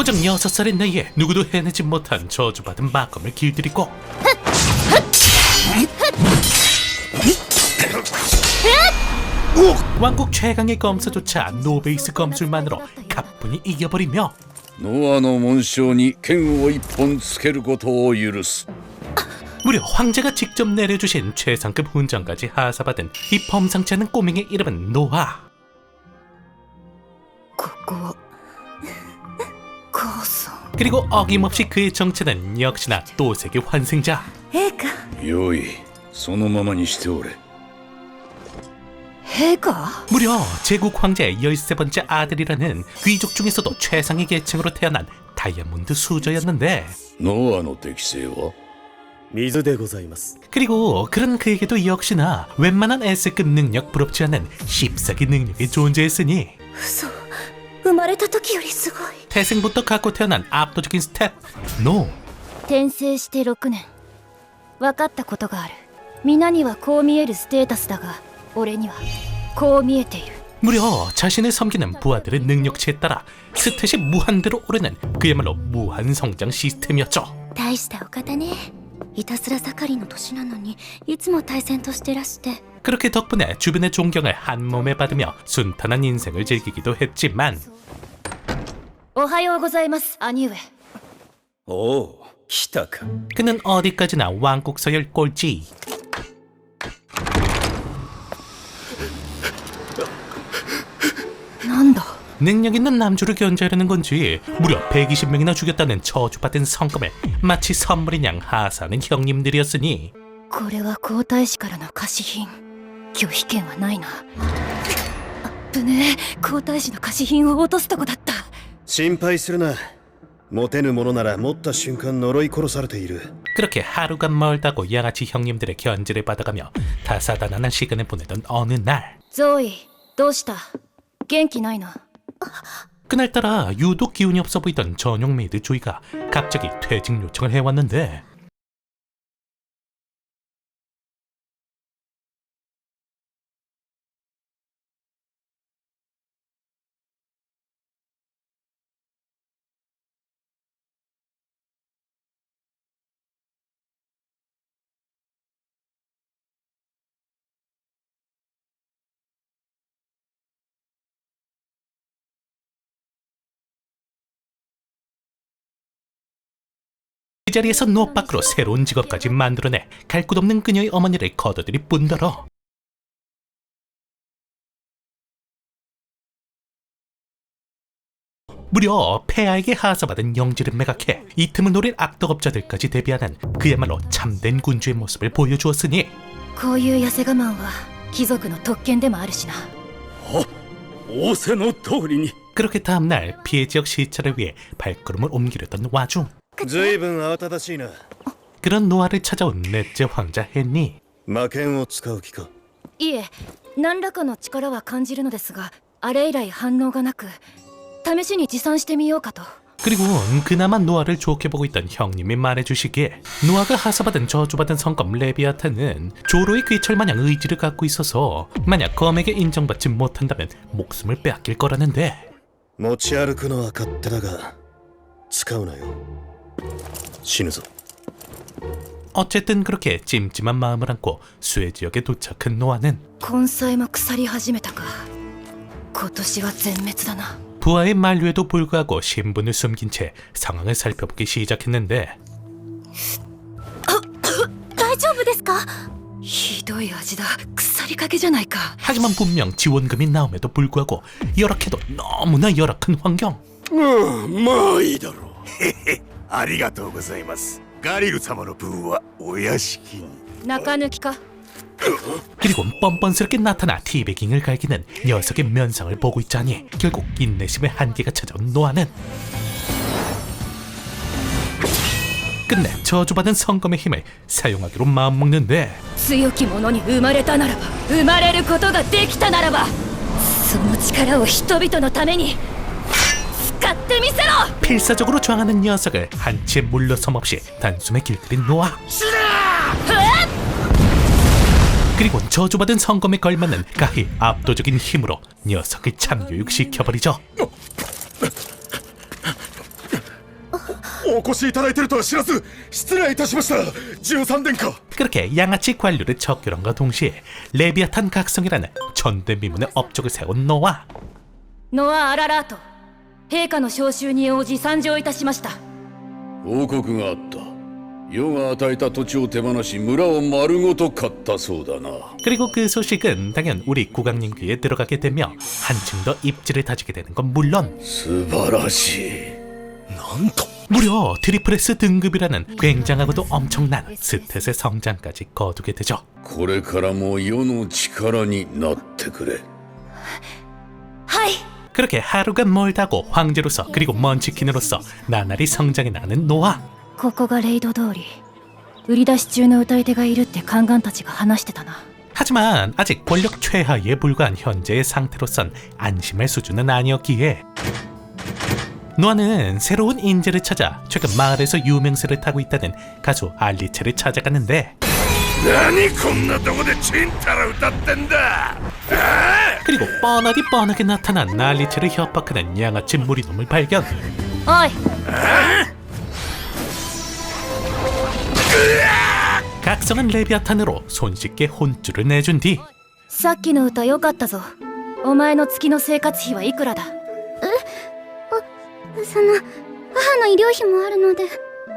고작 6살의 나이에 누구도 해내지 못한 저주받은 마검을 길들이고 왕국 최강의 검사조차 노베이스 검술만으로 가뿐히 이겨버리며 ノアの紋章に剣を一本つけることを許す 무려 황제가 직접 내려주신 최상급 훈장까지 하사받은 이 범상치 않은 꼬맹이의 이름은 노아. ここは母さん 그리고 어김없이 그의 정체는 역시나 또색의 환생자. 陛下よいそのままにしておれ 陛下 무려 제국 황제의 13번째 아들이라는 귀족 중에서도 최상의 계층으로 태어난 다이아몬드 수저였는데 ノアの適性は水でございます。 그리고 그런 그에게도 역시나 웬만한 S급 능력 부럽지 않은 씹사기 능력이 존재했으니 嘘生まれた時よりすごい 태생부터 갖고 태어난 압도적인 스탯 노. 転生して6年分かったことがある皆にはこう見えるステータスだが俺にはこう見えている 무려 자신을 섬기는 부하들의 능력치에 따라 스탯이 무한대로 오르는 그야말로 무한 성장 시스템이었죠. 大したお方ねいたずら盛りの年なのにいつも対戦としてらして 그렇게 덕분에 주변의 존경을 한 몸에 받으며 순탄한 인생을 즐기기도 했지만 おはようございます兄上おお、来たか。 그는 어디까지나 왕국 서열 꼴찌. 난다 능력 있는 남주를 견제하려는 건지 무려 120명이나 죽였다는 저주받은 성검을 마치 선물인 양 하사하는 형님들이었으니 これは皇太子からの貸品拒否権はないなあぶねえ皇太子の貸品を落とすとこだった心配するな。持てぬものなら持った瞬間呪い殺されている。 그렇게 하루가 멀다고 양아치 형님들의 견제를 받아가며 다사다난한 시간을 보내던 어느 날 ゾーイどうした元気ないな 그날따라 유독 기운이 없어 보이던 전용 메이드 조이가 갑자기 퇴직 요청을 해왔는데 그 자리에서 노 밖으로 새로운 직업까지 만들어내 갈 곳 없는 그녀의 어머니를 거둬들일 뿐더러 무려 폐하에게 하사받은 영지를 매각해 이 틈을 노릴 악덕업자들까지 대비하는 그야말로 참된 군주의 모습을 보여주었으니 こういう痩せ我慢は貴族の特権でもあるしな仰せの通りに 그렇게 다음날 피해 지역 시찰을 위해 발걸음을 옮기려던 와중 ずいぶん慌ただしいな。 그런 노아를 찾아온 넷째 황자 헨리. 魔剣を使う気か。いえ何らかの力は感じるのですがあれ以来反応がなく試しに持参してみようかと 그리고 그나마 노아를 좋게 보고 있던 형님이 말해주시기에 노아가 하사받은 저주받은 성검 레비아탄은 조로의 귀철 마냥 의지를 갖고 있어서 만약 검에게 인정받지 못한다면 목숨을 빼앗길 거라는데 持ち歩くのは勝手だが使うなよ。死ぬぞ。 어쨌든 그렇게 찜찜한 마음을 안고 수해 지역에 도착한 노아는 根菜も腐り始めたか今年は全滅だな 부하의 만류에도 불구하고 신분을 숨긴 채 상황을 살펴보기 시작했는데 大丈夫ですかひどい味だ腐りかけじゃないか 하지만 분명 지원금이 나옴에도 불구하고 열악해도 너무나 열악한 환경 まあいいだろうありがとうございます。ガリル様の分はお屋敷に。中抜きか 그리고 뻔뻔스럽게 나타나 티베깅을 갈기는 녀석의 면상을 보고 있자니 결국 인내심의 한계가 찾아온 노아는 끝내 저주받은 성검의 힘을 사용하기로 마음먹는데 強き者に生まれたならば生まれることができたならばその力を人々のために使ってみせろ 필사적으로 저항하는 녀석을 한치의 물러섬 없이 단숨에 길들인 노아 그리고 저주받은 성검에 걸맞는 가히 압도적인 힘으로 녀석을 참교육시켜버리죠 お越しいただいてるとは知らず失礼いたしました。13殿下。 그렇게 양아치 관료를 적결함과 동시에 레비아탄 각성이라는 전대미문의 업적을 세운 노아. ノア・アララート、陛下の召集に応じ参上いたしました。報告があった。世が与えた土地を手放し村を丸ごと買ったそうだな。 그리고 그 소식은 당연 우리 국왕님 귀에 들어가게 되며 한층 더 입지를 다지게 되는 건 물론 素晴らしい。なんと 무려 트리플스 등급이라는 굉장하고도 엄청난 스탯의 성장까지 거두게 되죠. これからも世の力になってくれ。はい。 그렇게 하루가 멀다고 황제로서 그리고 먼치킨으로서 나날이 성장해 나가는 노아. ここがレイド通り。売り出し中の歌い手がいるって宦官たちが話してたな。 하지만 아직 권력 최하위에 불과한 현재의 상태로선 안심할 수준은 아니었기에 노아는 새로운 인재를 찾아 최근 마을에서 유명세를 타고 있다는 가수 알리체를 찾아가는데 何こんなとこでチンタラ歌ってんだ。 그리고 뻔하게 나타난 알리체를 협박하는 양아치 무리놈을 발견. おい。 각성한 레비아탄으로 손쉽게 혼쭐을 내준 뒤 さっきの歌良かったぞ。お前の月の生活費はいくらだ？その母の医療費もあるので。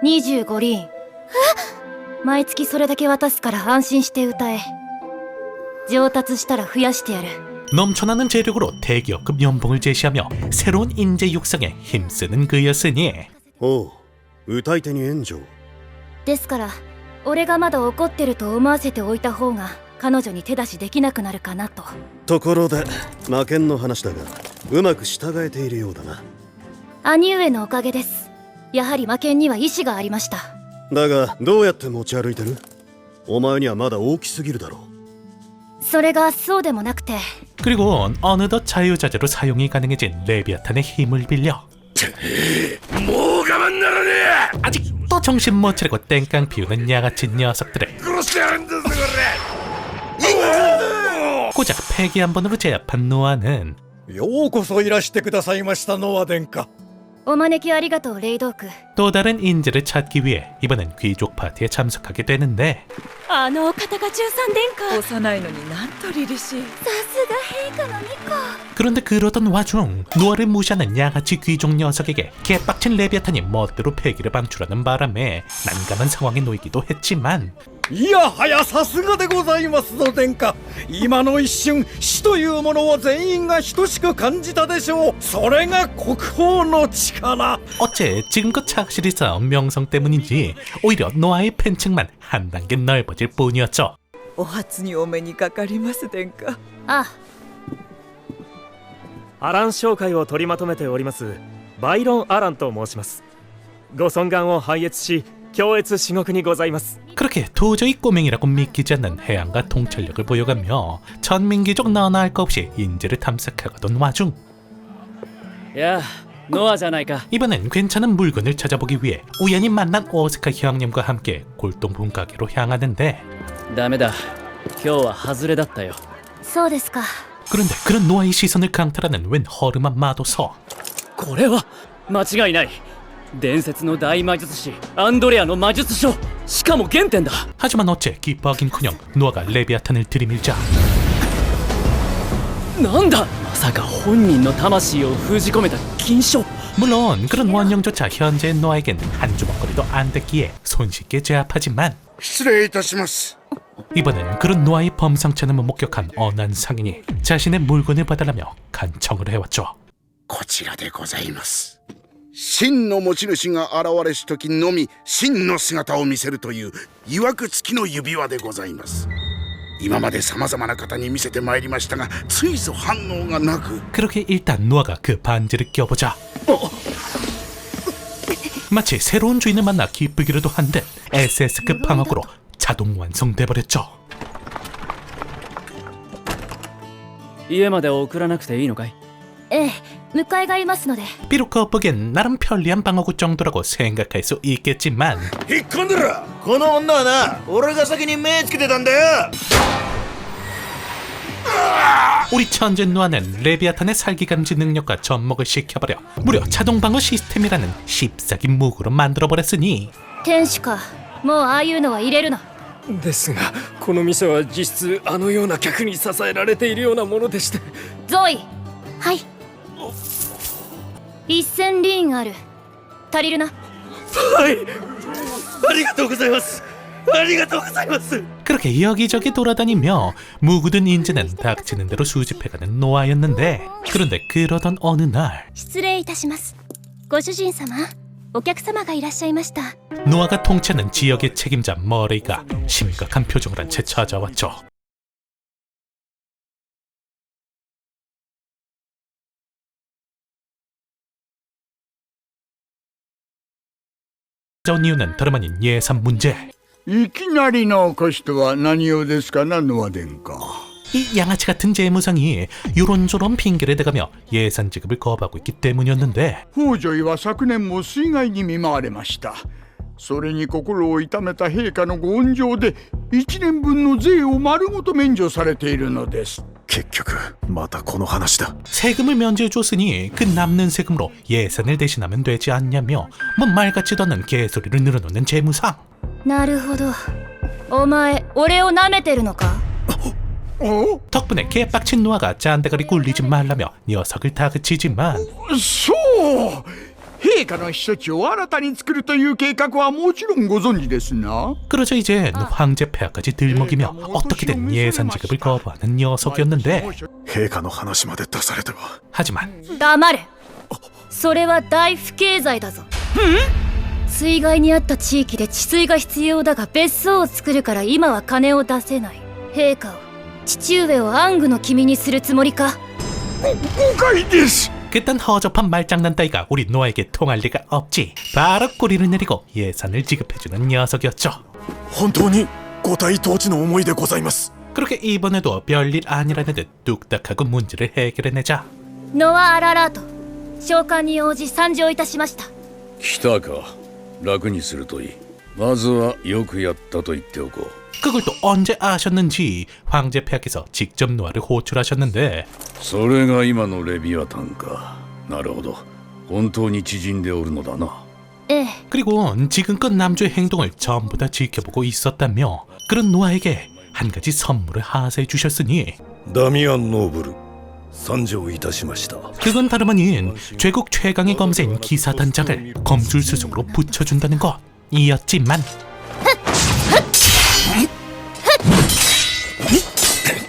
25リン。毎月それだけ渡すから安心して歌え。上達したら増やしてやる。 넘쳐나는 재력으로 대기업급 연봉을 제시하며 새로운 인재 육성에 힘쓰는 그였으니 おう、歌い手に援助。ですから俺がまだ怒ってると思わせておいた方が彼女に手出しできなくなるかなと。ところで魔剣の話だが、うまく従えているようだな。兄上のおかげです。やはり魔剣には意志がありました。だがどうやって持ち歩いてる？お前にはまだ大きすぎるだろう。それがそうでもなくて。 그리고 어느덧 자유자재로 사용이 가능해진 레비아탄의 힘을 빌려 もう我慢ならねえ。 아직도 정신 못 차리고 땡깡 피우는 양아치 녀석들을 殺してやるんだぞこれ。 고작 패기 한 번으로 제압한 노아는 ようこそいらしてくださいましたノア殿下。お招きありがとうレイドーク。 또 다른 인재를 찾기 위해 이번엔 귀족 파티에 참석하게 되는데 あのお方が13殿下。幼いのになんと凛々しい。さすが陛下の御子。 그런데 그러던 와중 노아를 무시하는 양아치 귀족 녀석에게 개빡친 레비아탄이 멋대로 패기를 방출하는 바람에 난감한 상황에 놓이기도 했지만 いやはやさすがでございますぞ殿下。今の一瞬死というものを全員が等しく感じたでしょう。それが国宝の力。 어째 지금껏 착실히 쌓은 명성 때문인지 오히려 노아의 팬층만 한 단계 넓어질 뿐이었죠. お初にお目にかかります殿下。あ、アラン商会を取りまとめておりますバイロン・アランと申します。ご尊願を拝謁し強越至極にございます。 그렇게 도저히 꼬맹이라고 믿기지 않는 해안가 통찰력을 보여가며 전민기족 너나 할 것 없이 인재를 탐색하던 와중 やあノアじゃないか。 이번엔 괜찮은 물건을 찾아보기 위해 우연히 만난 오스카 형님과 함께 골동품 가게로 향하는데 ダメだ今日は外れだったよ。そうですか。 그런데 그런 노아의 시선을 강탈하는 웬 허름한 마도서. これは間違いない。伝説の大魔術師アンドレアの魔術書、しかも原点だ。 하지만 어째 기뻐하긴커녕 노아가 레비아탄을 들이밀자 なんだまさか本人の魂を封じ込めた禁書。 물론 그런 원령조차 현재의 노아에겐 한 주먹거리도 안 됐기에 손쉽게 제압하지만 失礼いたします。 이번엔 그런 노아의 범상찮음을 목격한 언한 상인이 자신의 물건을 받으라며 간청을 해왔죠. こちらでございます。真の持ち主が現れし時のみ真の姿を見せるという曰く付きの指輪でございます。今まで様々な方に見せてまいりましたがついぞ反応がなく 그렇게 일단 노아가 그 반지를 껴보자 마치 새로운 주인을 만나 기쁘기라도 한 듯 SS급 방어구로 자동 완성돼버렸죠. 家まで送らなくていいのかい？ええ、迎えがいますので。 비록 겉보기엔 나름 편리한 방어구 정도라고 생각할 수 있겠지만 引っ込んでろ。この女はな俺が先に目つけてたんだよ。 우리 천재 노아는 레비아탄의 살기 감지 능력과 접목을 시켜버려 무려 자동 방어 시스템이라는 씹사기 무구로 만들어버렸으니 天使かもうああいうのは入れるなですがこの店は実質あのような客に支えられているようなものでして。ゾイはい。 1000リーンある足りるなはい、ありがとうございます。ありがとうございます。 그렇게 여기저기 돌아다니며 무구든 인재는 닥치는 대로 수집해가는 노아였는데 그런데 그러던 어느 날 失礼いたします。ご主人様、お客様がいらっしゃいました。 노아가 통치하는 지역의 책임자 머레이가 심각한 표정을 한 채 찾아왔죠. 전 이유는 다름 아닌 예산 문제. いきなりのお越しとは何用ですかな、ノア殿下。 이 양아치 같은 재무상이 요런저런 핑계를 대가며 예산 지급을 거부하고 있기 때문이었는데 北条は昨年も水害に見舞われました。それに心を痛めた陛下のご恩情で1年分の税を丸ごと免除されているのです。結局またこの話だ。 세금을 면제해줬으니 그 남는 세금으로 예산을 대신하면 되지 않냐며 뭐 말같지도 않은 개소리를 늘어놓는 재무상. なるほどお前俺を舐めてるのか 덕분에 개빡친 노아가 짠대가리 굴리지 말라며 녀석을 다그치지만 そう陛下の避暑地を新たに作るという計画はもちろんご存知ですな。 그러자 이젠 황제 폐하까지 들먹이며 어떻게든 예산 지급을 거부하는 녀석이었는데 陛下の話まで出されては。 하지만 黙れそれは大不経済だぞ水害にあった地域で治水が必要だが別荘を作るから今は金を出せない。陛下を父上を暗愚の君にするつもりか。誤解です。 그딴 허접한 말장난 따위가 우리 노아에게 통할 리가 없지. 바로 꼬리를 내리고 예산을 지급해주는 녀석이었죠. 本当に五体統治の思いでございます。 그렇게 이번에도 별일 아니라는 듯 뚝딱하고 문제를 해결해내자. ノア・アララート召喚に応じ参上いたしました。来たか。楽にするといい。まずはよくやったと言っておこう。 그걸 또 언제 아셨는지 황제 폐하께서 직접 노아를 호출하셨는데 それが今のレビアタンか。なるほど。本当に縮んでおるのだな。ええ 그리고 지금껏 남주의 행동을 전부 다 지켜보고 있었다며 그런 노아에게 한 가지 선물을 하사해 주셨으니 ダミアン・ノーブル参上いたしました。 그건 다름 아닌 죄국 최강의 검사인 기사단장을 검술수석으로 붙여준다는 것이었지만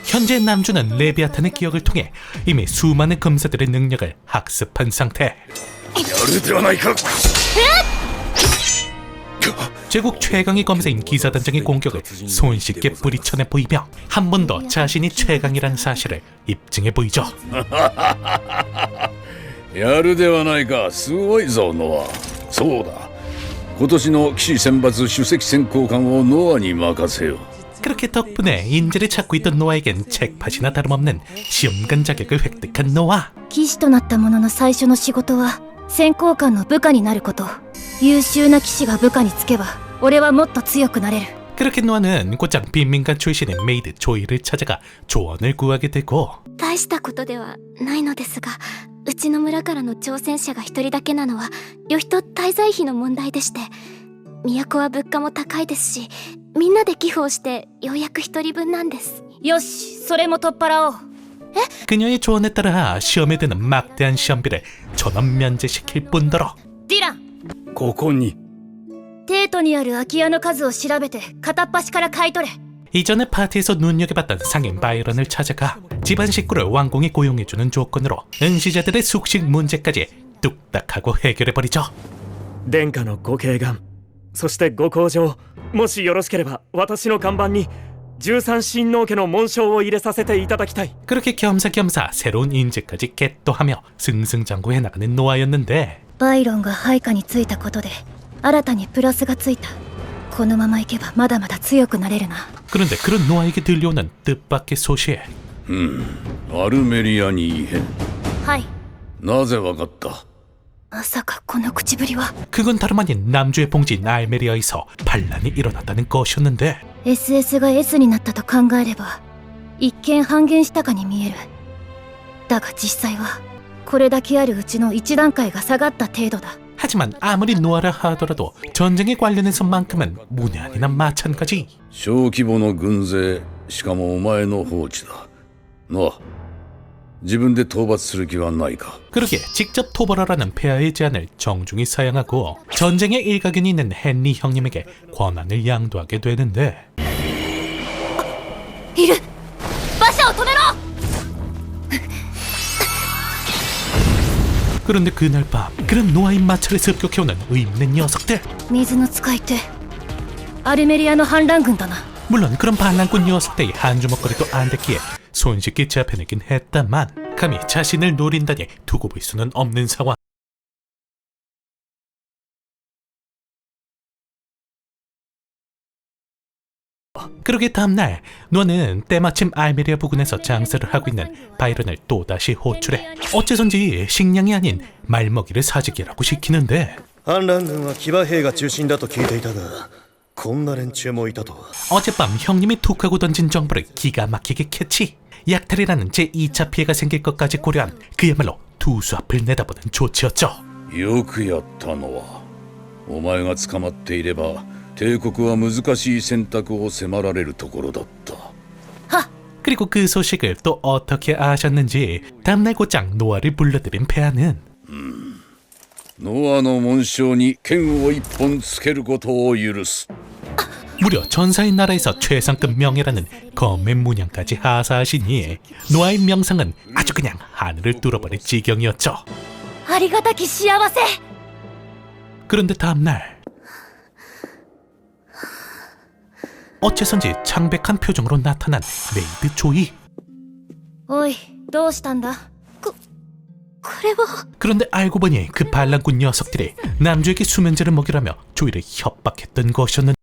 현재 남주는 레비아탄의 기억을 통해 이미 수많은 검사들의 능력을 학습한 상태. やるではないか。 제국 최강의 검사인 기사단장의 공격을 손쉽게 뿌리쳐내 보이며 한 번 더 자신이 최강이라는 사실을 입증해 보이죠. やるではないか。すごいぞノア。そうだ。今年の騎士選抜首席選考官をノアに任せよ。 그렇게 덕분에 인재를 찾고 있던 노아에겐 책팟이나 다름없는 시험관 자격을 획득한 노아. 騎士となった者の最初の仕事は選考官の部下になること。優秀な騎士が部下につけば俺はもっと強くなれる。 그렇게 노아는 곧장 빈민간 출신의 메이드 조이를 찾아가 조언을 구하게 되고 大したことではないのですが、うちの村からの挑戦者が一人だけなのは旅費と滞在費の問題でして、都は物価も高いですし、みんなで寄付をしてようやく一人分なんです。よしそれも取っ払おう。 그녀의 조언에 따라 시험에 드는 막대한 시험비를 전원 면제시킬 뿐더러 ディランここにテートにある空き家の数を調べて片っ端から買い取れ。 이전에 파티에서 눈여겨봤던 상인 바이런을 찾아가 집안 식구를 왕궁이 고용해주는 조건으로 은시자들의 숙식 문제까지 뚝딱하고 해결해버리죠. 殿下のご慶願、そしてご厚情、もしよろしければ私の看板に13親王家の紋章を入れさせていただきたい。 그렇게 겸사겸사 새로운 인재까지 겟도하며 승승장구해 나가는 노아였는데 バイロンが配下についたことで新たにプラスがついた。このままいけばまだまだ強くなれるな。 그런데 그런 노아에게 들려오는 뜻밖의 소식. アルメリアに異変。はい。なぜわかった？まさかこの口ぶりは。 그건 다름 아닌 남주의 봉지인 알메리아에서 반란이 일어났다는 것이었는데 SS が S になったと考えれば一見半減したかに見える。だが実際はこれだけあるうちの一段階が下がった程度だ。 하지만 아무리 노아라 하더라도 전쟁에 관련해서만큼은 무난이나 마찬가지. 小規模の軍勢、しかもお前の放置だ。ノア、自分で討伐する気はないか。 그러게 직접 토벌하라는 폐하의 제안을 정중히 사양하고 전쟁에 일가견이 있는 헨리 형님에게 권한을 양도하게 되는데 いる。馬車を止めろ。 그런데 그날 밤 그런 노아인 마차를 습격해오는 의문의 녀석들. 水の使い手アルメリアの反乱軍だな。 물론 그런 반란꾼 녀석들이 한 주먹거리도 안 됐기에 손쉽게 잡혀내긴 했다만 감히 자신을 노린다니 두고 볼 수는 없는 상황. 그러게 다음날 노아는 때마침 알메리아 부근에서 장사를 하고 있는 바이런을 또다시 호출해 어째선지 식량이 아닌 말먹이를 사직이라고 시키는데 反乱軍は騎馬兵が中心だと聞いていたがこんな連中もいたとは。 어젯밤 형님이 툭하고 던진 정보를 기가 막히게 캐치. 약탈이라는 제2차 피해가 생길 것까지 고려한 그야말로 두 수 앞을 내다보는 조치였죠. よくやったノア。お前が捕まっていれば帝国は難しい選択を迫られるところだった。 그리고 그 소식을 또 어떻게 아셨는지 다음날 곧장 노아를 불러들인 폐하는 ノアの紋章に剣を一本つけることを許す。 무려 전사의 나라에서 최상급 명예라는 검의 문양까지 하사하시니 노아의 명상은 아주 그냥 하늘을 뚫어버릴 지경이었죠. ありがたき幸せ。 그런데 다음날 어째선지 창백한 표정으로 나타난 메이드 조이. おい、どうしたんだ。これは 그런데 알고 보니 그 반란꾼 녀석들이 남주에게 수면제를 먹이라며 조이를 협박했던 것이었는데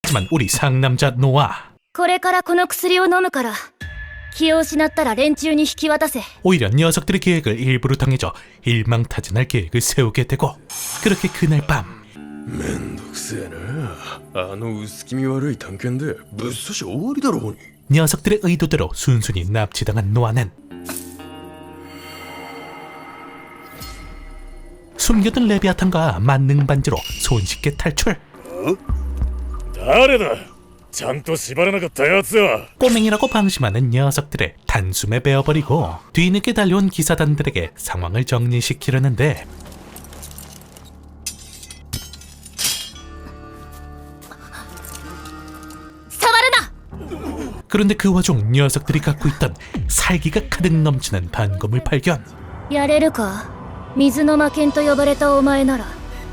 하지만 우리 상남자 노아 これからこの薬を飲むから気を失ったら連中に引き渡せ。 오히려 녀석들의 계획을 일부러 당해줘 일망타진할 계획을 세우게 되고 그렇게 그날 밤 めんどくせえな。あの薄気味悪い探検でぶっ刺し終わりだろうに。 녀석들의 의도대로 순순히 납치당한 노아는 숨겨둔 레비아탄과 만능 반지로 손쉽게 탈출. 誰だちゃんと縛らなかったやつは 꼬맹이라고 방심하는 녀석들을 단숨에 베어버리고 뒤늦게 달려온 기사단들에게 상황을 정리시키려는데 그런데 그 와중 녀석들이 갖고 있던 살기가 가득 넘치는 단검을 발견. やれるか。水の魔剣と呼ばれたお前なら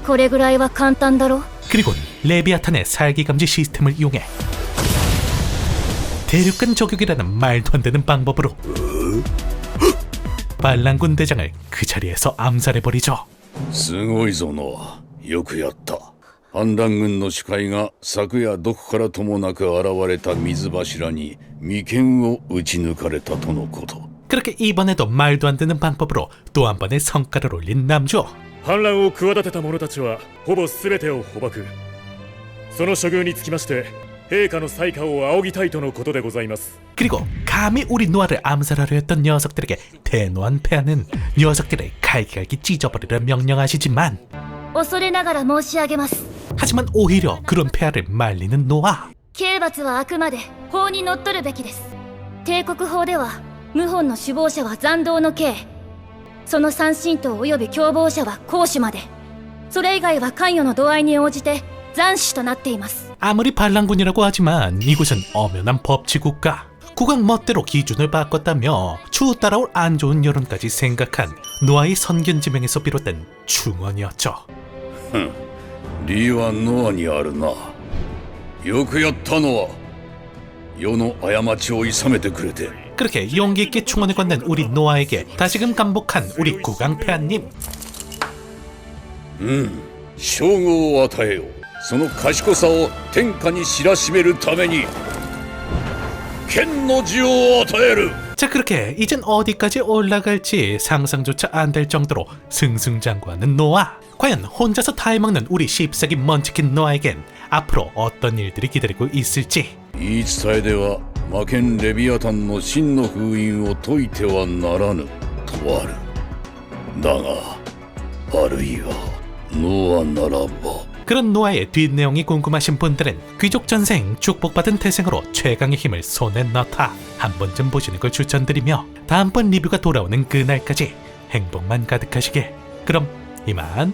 これぐらいは簡単だろ。 그리곤 레비아탄의 살기 감지 시스템을 이용해 대륙간 저격이라는 말도 안 되는 방법으로 반란군 대장을 그 자리에서 암살해버리죠. すごいぞノア。よくやった。反乱軍の司会が昨夜どこからともなく現れた水柱に眉間を撃ち抜かれたとのこと。 그렇게 이번에도 말도 안 되는 방법으로 또 한 번의 성과를 올린 남주. 反乱を企てた者たちはほぼ全てを捕獲その処遇につきまして陛下の裁可を仰ぎたいとのことでございます 그리고 감히 우리 노아를 암살하려 했던 녀석들에게 대노한 폐하는 녀석들을 갈기갈기 찢어버리려 명령하시지만 恐れながら申し上げます。 하지만 오히려 그런 폐하를 말리는 노아. 刑罰はあくまで法にのっとるべきです。帝国法では謀反の首謀者は残党の刑、その三神党及び共謀者は公主まで、それ以外は関与の度合いに応じて斬首となっています。 아무리 반란군이라고 하지만 이곳은 엄연한 법치국가. 국왕 멋대로 기준을 바꿨다며 추후 따라올 안 좋은 여론까지 생각한 노아의 선견지명에서 비롯된 충언이었죠. 理由はノアにあるな。よくやったノア。世の過ちを諌めてくれて。 자, 그렇게 용기 있게 충원을 건넨 우리 노아에게 다시금 감복한 우리 구강폐하님. 称号を与えよう。その賢さを天下に知らしめるために剣の字を与える。 자, 그렇게 이젠 어디까지 올라갈지 상상조차 안 될 정도로 승승장구하는 노아. 과연 혼자서 다 해먹는 우리 10세기 먼치킨 노아에겐 앞으로 어떤 일들이 기다리고 있을지. 言い伝えでは魔剣レビアタンの真の封印を解いてはならぬとある。だがあるいはノアならば 그런 노아의 뒷내용이 궁금하신 분들은 귀족전생 축복받은 태생으로 최강의 힘을 손에 넣다 한 번쯤 보시는 걸 추천드리며 다음번 리뷰가 돌아오는 그날까지 행복만 가득하시길. 그럼 이만.